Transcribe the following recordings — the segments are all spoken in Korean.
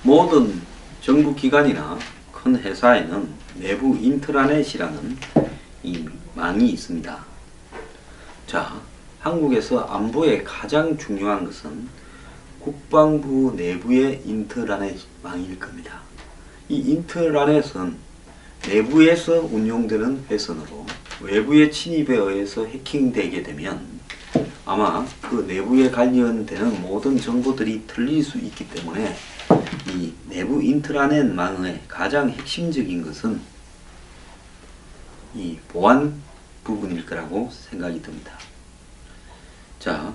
모든 정부 기관이나 큰 회사에는 내부 인트라넷이라는 이 망이 있습니다. 자, 한국에서 안보에 가장 중요한 것은 국방부 내부의 인트라넷망일 겁니다. 이 인트라넷은 내부에서 운용되는 회선으로 외부의 침입에 의해서 해킹되게 되면 아마 그 내부에 관련되는 모든 정보들이 틀릴 수 있기 때문에 이 내부 인트라넷망의 가장 핵심적인 것은 이 보안 부분일 거라고 생각이 듭니다. 자,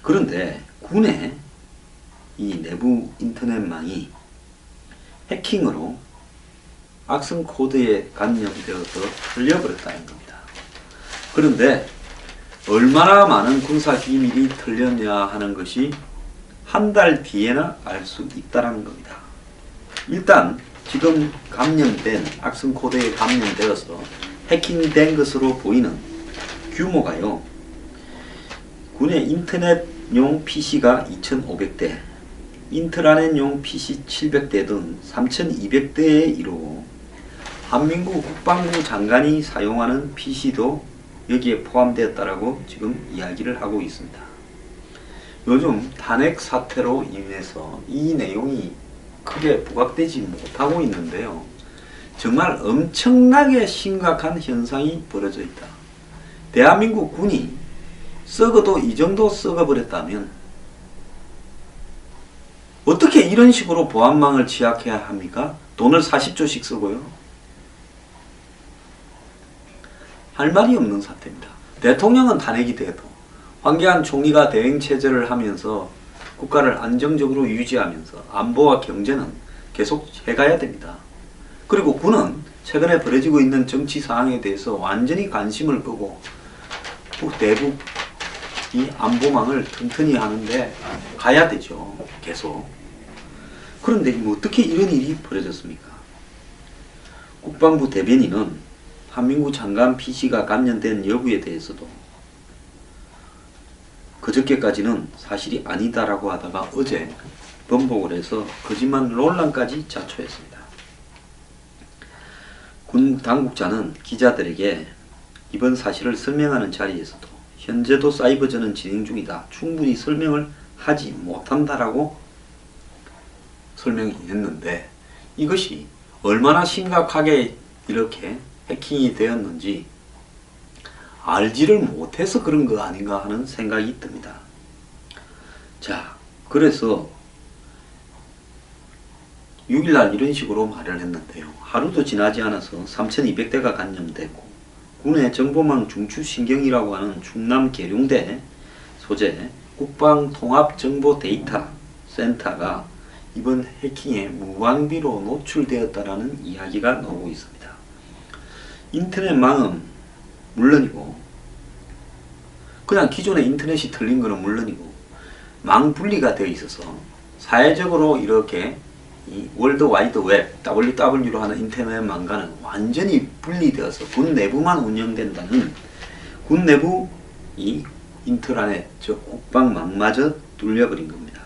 그런데 군의 이 내부 인터넷망이 해킹으로 악성 코드에 감염되어서 털려버렸다는 겁니다. 그런데 얼마나 많은 군사 기밀이 털렸냐 하는 것이 한 달 뒤에나 알 수 있다는 겁니다. 일단 지금 감염된 악성 코드에 감염되어서 해킹된 것으로 보이는 규모가요. 군의 인터넷용 PC가 2,500대, 인트라넷용 PC 700대 등 3,200대에 이르고 한민국 국방부 장관이 사용하는 PC도 여기에 포함되었다라고 지금 이야기를 하고 있습니다. 요즘 탄핵 사태로 인해서 이 내용이 크게 부각되지 못하고 있는데요. 정말 엄청나게 심각한 현상이 벌어져 있다. 대한민국 군이 썩어도 이 정도 썩어버렸다면 어떻게 이런 식으로 보안망을 취약해야 합니까? 돈을 40조씩 쓰고요. 할 말이 없는 사태입니다. 대통령은 탄핵이 돼도 황교안 총리가 대행체제를 하면서 국가를 안정적으로 유지하면서 안보와 경제는 계속 해가야 됩니다. 그리고 군은 최근에 벌어지고 있는 정치 상황에 대해서 완전히 관심을 끄고 대북 이 안보망을 튼튼히 하는데 가야 되죠. 계속. 그런데 어떻게 이런 일이 벌어졌습니까? 국방부 대변인은 한민구 장관 PC가 감염된 여부에 대해서도 그저께까지는 사실이 아니다라고 하다가 어제 번복을 해서 거짓말 논란까지 자초했습니다. 군 당국자는 기자들에게 이번 사실을 설명하는 자리에서도 현재도 사이버전은 진행 중이다. 충분히 설명을 하지 못한다라고 설명했는데 이것이 얼마나 심각하게 이렇게 해킹이 되었는지 알지를 못해서 그런 거 아닌가 하는 생각이 듭니다. 자, 그래서 6일날 이런 식으로 말을 했는데요. 하루도 지나지 않아서 3,200대가 감염됐고 군의 정보망 중추신경이라고 하는 충남 계룡대 소재 국방통합정보데이터 센터가 이번 해킹에 무방비로 노출되었다라는 이야기가 나오고 있습니다. 인터넷망은 물론이고 그냥 기존의 인터넷이 틀린 것은 물론이고 망 분리가 되어 있어서 사회적으로 이렇게 이 월드와이드 웹 WW로 하는 인터넷망과는 완전히 분리되어서 군 내부만 운영된다는 군 내부 이 인트라넷 즉 국방망마저 뚫려버린 겁니다.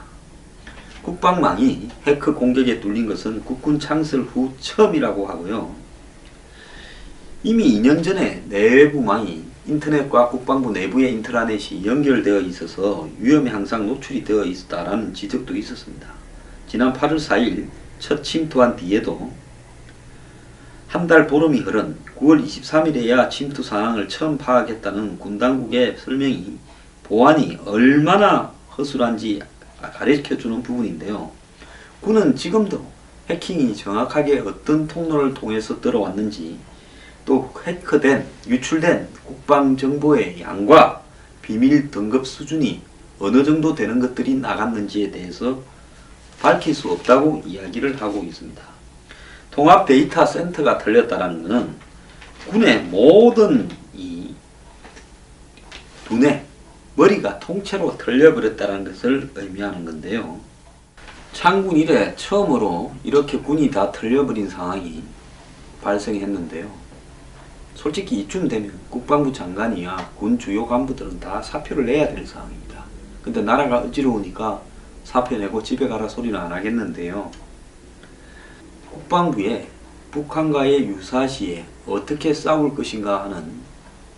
국방망이 해커 공격에 뚫린 것은 국군 창설 후 처음이라고 하고요. 이미 2년 전에 내부망이 인터넷과 국방부 내부의 인트라넷이 연결되어 있어서 위험에 항상 노출이 되어 있었다라는 지적도 있었습니다. 지난 8월 4일 첫 침투한 뒤에도 한 달 보름이 흐른 9월 23일에야 침투 상황을 처음 파악했다는 군 당국의 설명이 보안이 얼마나 허술한지 가르쳐주는 부분인데요. 군은 지금도 해킹이 정확하게 어떤 통로를 통해서 들어왔는지 또 해커된, 유출된 국방정보의 양과 비밀 등급 수준이 어느 정도 되는 것들이 나갔는지에 대해서 밝힐 수 없다고 이야기를 하고 있습니다. 통합 데이터 센터가 털렸다는 것은 군의 모든 이 두뇌, 머리가 통째로 털려버렸다는 것을 의미하는 건데요. 창군 이래 처음으로 이렇게 군이 다 털려버린 상황이 발생했는데요. 솔직히 이쯤 되면 국방부 장관이야 군 주요 간부들은 다 사표를 내야 될 상황입니다. 근데 나라가 어지러우니까 사표 내고 집에 가라 소리는 안 하겠는데요. 국방부에 북한과의 유사시에 어떻게 싸울 것인가 하는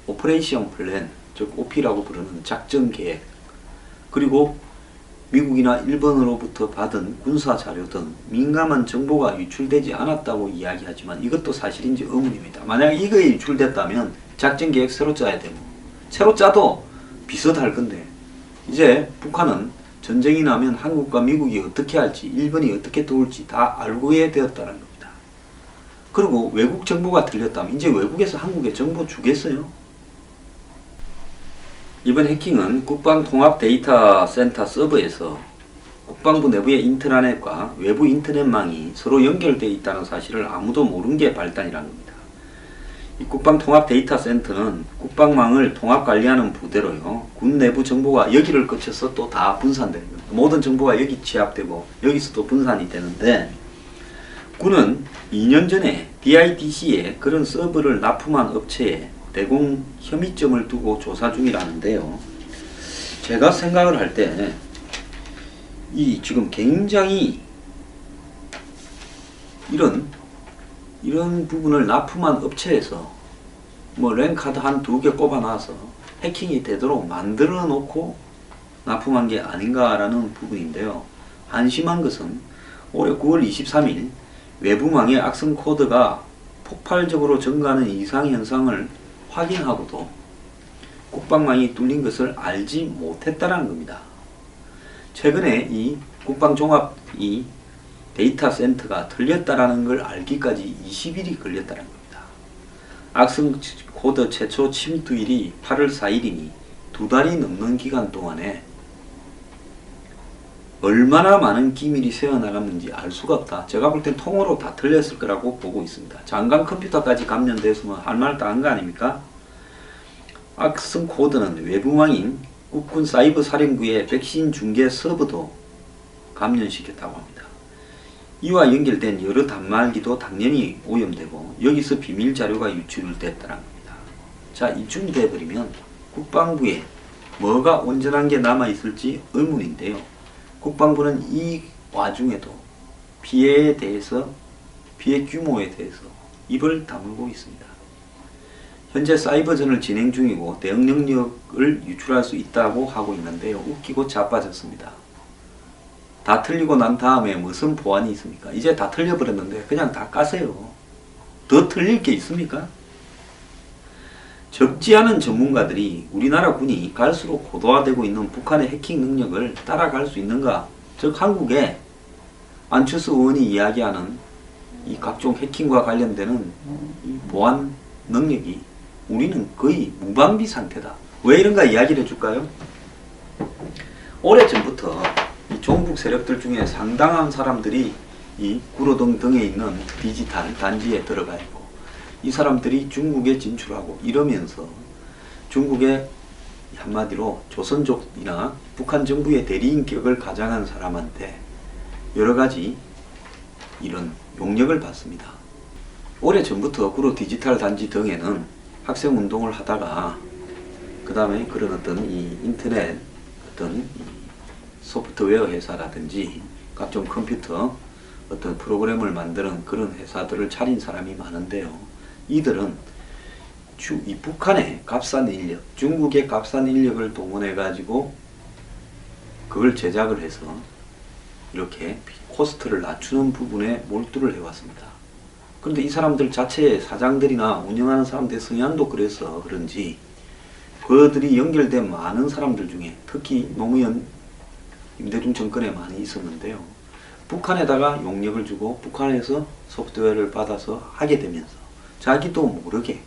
오퍼레이션 플랜, 즉 OP라고 부르는 작전 계획, 그리고 미국이나 일본으로부터 받은 군사 자료 등 민감한 정보가 유출되지 않았다고 이야기하지만 이것도 사실인지 의문입니다. 만약 이거에 유출됐다면 작전 계획 새로 짜야 되고, 새로 짜도 비슷할 건데, 이제 북한은 전쟁이 나면 한국과 미국이 어떻게 할지, 일본이 어떻게 도울지 다 알고야 되었다는 겁니다. 그리고 외국 정보가 들렸다면 이제 외국에서 한국에 정보 주겠어요? 이번 해킹은 국방통합데이터센터 서버에서 국방부 내부의 인트라넷과 외부 인터넷망이 서로 연결되어 있다는 사실을 아무도 모르는 게 발단이라는 겁니다. 이 국방통합데이터센터는 국방망을 통합관리하는 부대로요, 군 내부 정보가 여기를 거쳐서 또 다 분산되는 겁니다. 모든 정보가 여기 취합되고 여기서 또 분산이 되는데, 군은 2년 전에 DIDC에 그런 서버를 납품한 업체에 대공 혐의점을 두고 조사 중이라는데요. 제가 생각을 할 때 이 지금 굉장히 이런 부분을 납품한 업체에서 뭐 랜카드 한 2개 꼽아놔서 해킹이 되도록 만들어 놓고 납품한 게 아닌가라는 부분인데요. 한심한 것은 올해 9월 23일 외부망의 악성 코드가 폭발적으로 증가하는 이상 현상을 확인하고도 국방망이 뚫린 것을 알지 못했다는 겁니다. 최근에 이 국방종합 데이터 센터가 틀렸다라는 걸 알기까지 20일이 걸렸다는 겁니다. 악성 코드 최초 침투일이 8월 4일이니 2달이 넘는 기간 동안에 얼마나 많은 기밀이 새어나갔는지 알 수가 없다. 제가 볼 땐 통으로 다 틀렸을 거라고 보고 있습니다. 장관 컴퓨터까지 감염돼서 할 말 다 한 거 아닙니까? 악성 코드는 외부망인 국군 사이버 사령부의 백신 중계 서버도 감염시켰다고 합니다. 이와 연결된 여러 단말기도 당연히 오염되고 여기서 비밀 자료가 유출됐다는 겁니다. 자, 이쯤 돼버리면 국방부에 뭐가 온전한 게 남아있을지 의문인데요. 국방부는 이 와중에도 피해 규모에 대해서 입을 다물고 있습니다. 현재 사이버전을 진행 중이고 대응 능력을 유출할 수 있다고 하고 있는데요. 웃기고 자빠졌습니다. 다 틀리고 난 다음에 무슨 보완이 있습니까? 이제 다 틀려버렸는데 그냥 다 까세요. 더 틀릴 게 있습니까? 적지 않은 전문가들이 우리나라 군이 갈수록 고도화되고 있는 북한의 해킹 능력을 따라갈 수 있는가? 즉 한국의 안철수 의원이 이야기하는 이 각종 해킹과 관련되는 이 보안 능력이 우리는 거의 무방비 상태다. 왜 이런가 이야기를 해줄까요? 오래전부터 이 종북 세력들 중에 상당한 사람들이 이 구로동 등에 있는 디지털 단지에 들어가 있고, 이 사람들이 중국에 진출하고 이러면서 중국의 한마디로 조선족이나 북한 정부의 대리인격을 가장한 사람한테 여러가지 이런 용역을 받습니다. 오래전부터 구로 디지털 단지 등에는 학생운동을 하다가 그 다음에 그런 어떤 이 인터넷 어떤 소프트웨어 회사라든지 각종 컴퓨터 어떤 프로그램을 만드는 그런 회사들을 차린 사람이 많은데요. 이들은 이 북한의 값싼 인력, 중국의 값싼 인력을 동원해 가지고 그걸 제작을 해서 이렇게 코스트를 낮추는 부분에 몰두를 해왔습니다. 그런데 이 사람들 자체의 사장들이나 운영하는 사람들의 성향도 그래서 그런지 그들이 연결된 많은 사람들 중에 특히 노무현 임대중 정권에 많이 있었는데요. 북한에다가 용역을 주고 북한에서 소프트웨어를 받아서 하게 되면서 자기도 모르게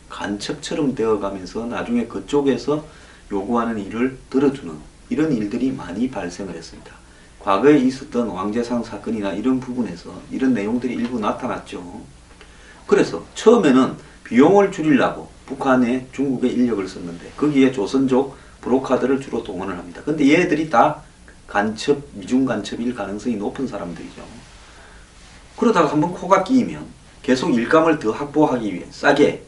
간첩처럼 되어가면서 나중에 그쪽에서 요구하는 일을 들어주는 이런 일들이 많이 발생을 했습니다. 과거에 있었던 왕재상 사건이나 이런 부분에서 이런 내용들이 일부 나타났죠. 그래서 처음에는 비용을 줄이려고 북한에 중국의 인력을 썼는데 거기에 조선족 브로커들을 주로 동원을 합니다. 근데 얘들이 다 간첩, 미중 간첩일 가능성이 높은 사람들이죠. 그러다가 한번 코가 끼이면 계속 일감을 더 확보하기 위해 싸게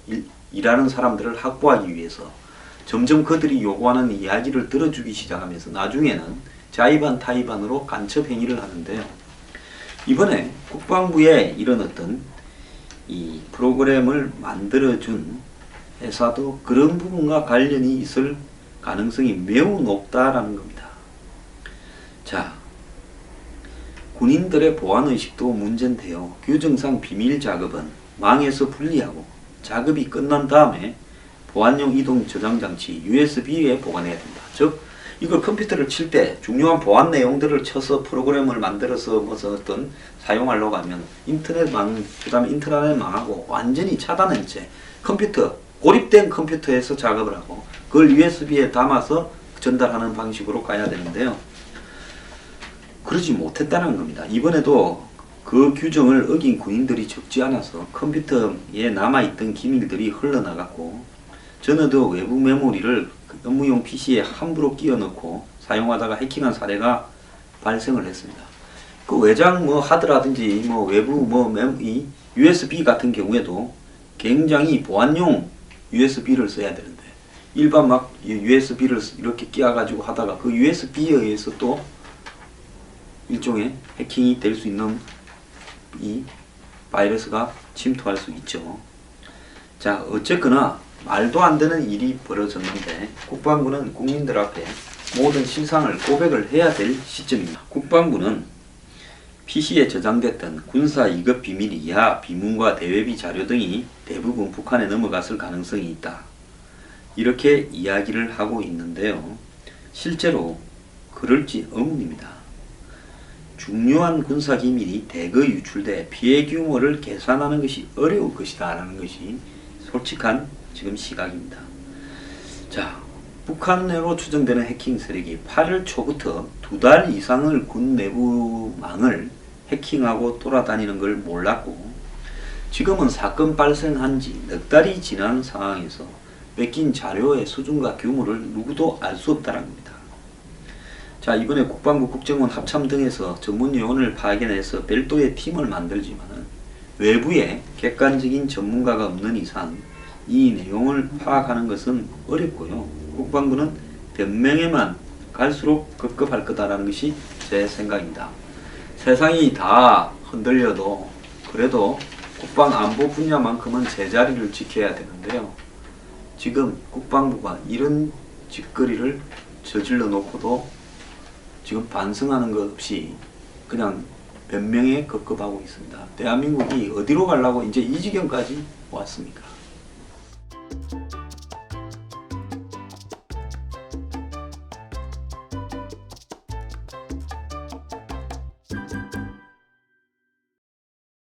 일하는 사람들을 확보하기 위해서 점점 그들이 요구하는 이야기를 들어주기 시작하면서 나중에는 자의반 타의반으로 간첩 행위를 하는데요. 이번에 국방부에 이런 어떤 이 프로그램을 만들어준 회사도 그런 부분과 관련이 있을 가능성이 매우 높다라는 겁니다. 자, 군인들의 보안의식도 문제인데요. 규정상 비밀 작업은 망에서 분리하고 작업이 끝난 다음에 보안용 이동 저장 장치 USB에 보관해야 된다. 즉 이걸 컴퓨터를 칠 때 중요한 보안 내용들을 쳐서 프로그램을 만들어서 무슨 어떤 사용하려고 하면 인터넷망, 그 다음에 인트라넷 망하고 완전히 차단한 채 컴퓨터, 고립된 컴퓨터에서 작업을 하고 그걸 USB에 담아서 전달하는 방식으로 가야 되는데요. 그러지 못했다는 겁니다. 이번에도 그 규정을 어긴 군인들이 적지 않아서 컴퓨터에 남아있던 기밀들이 흘러나갔고 전에도 외부 메모리를 업무용 PC에 함부로 끼워 넣고 사용하다가 해킹한 사례가 발생을 했습니다. 그 외장 하드라든지 외부 이 USB 같은 경우에도 굉장히 보안용 USB를 써야 되는데 일반 막 USB를 이렇게 끼워가지고 하다가 그 USB에 의해서 또 일종의 해킹이 될 수 있는 이 바이러스가 침투할 수 있죠. 자, 어쨌거나 말도 안 되는 일이 벌어졌는데 국방부는 국민들 앞에 모든 실상을 고백을 해야 될 시점입니다. 국방부는 PC에 저장됐던 군사 2급 비밀 이하 비문과 대외비 자료 등이 대부분 북한에 넘어갔을 가능성이 있다. 이렇게 이야기를 하고 있는데요. 실제로 그럴지 의문입니다. 중요한 군사 기밀이 대거 유출돼 피해 규모를 계산하는 것이 어려울 것이다 라는 것이 솔직한 지금 시각입니다. 자, 북한 내로 추정되는 해킹 세력이 8월 초부터 2달 이상을 군 내부망을 해킹하고 돌아다니는 걸 몰랐고 지금은 사건 발생한 지 넉 달이 지난 상황에서 뺏긴 자료의 수준과 규모를 누구도 알 수 없다는 겁니다. 자, 이번에 국방부 국정원 합참 등에서 전문 요원을 파견해서 별도의 팀을 만들지만 외부에 객관적인 전문가가 없는 이상 이 내용을 파악하는 것은 어렵고요. 국방부는 변명에만 갈수록 급급할 거다라는 것이 제 생각입니다. 세상이 다 흔들려도 그래도 국방안보 분야만큼은 제자리를 지켜야 되는데요. 지금 국방부가 이런 짓거리를 저질러 놓고도 지금 반성하는 것 없이 그냥 변명에 급급하고 있습니다. 대한민국이 어디로 가려고 이제 이 지경까지 왔습니까?